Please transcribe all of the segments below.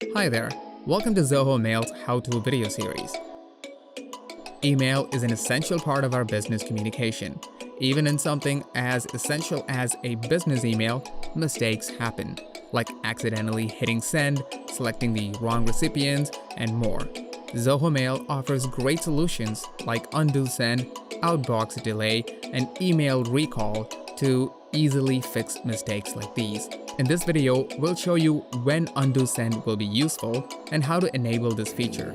Hi there, welcome to Zoho Mail's how-to video series. Email is an essential part of our business communication. Even in something as essential as a business email, mistakes happen, like accidentally hitting send, selecting the wrong recipients, and more. Zoho Mail offers great solutions like undo send, outbox delay, and email recall to easily fix mistakes like these. In this video, we'll show you when undo send will be useful and how to enable this feature.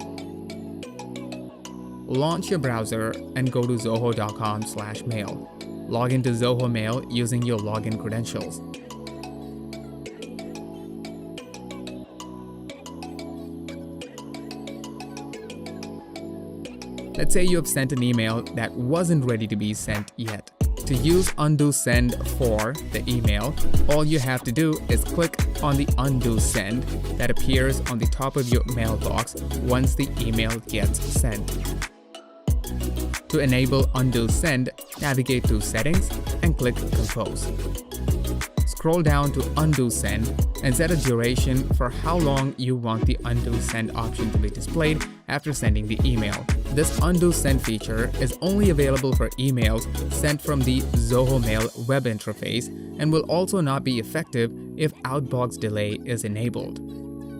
Launch your browser and go to zoho.com/mail. Log into Zoho Mail using your login credentials. Let's say you have sent an email that wasn't ready to be sent yet. To use undo send for the email, all you have to do is click on the undo send that appears on the top of your mailbox once the email gets sent. To enable undo send, navigate to Settings and click Compose. Scroll down to undo send and set a duration for how long you want the undo send option to be displayed after sending the email. This undo send feature is only available for emails sent from the Zoho Mail web interface and will also not be effective if outbox delay is enabled.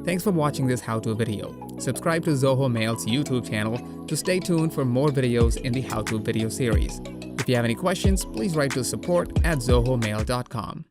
Thanks for watching this how-to video. Subscribe to Zoho Mail's YouTube channel to stay tuned for more videos in the how-to video series. If you have any questions, please write to support@zohomail.com.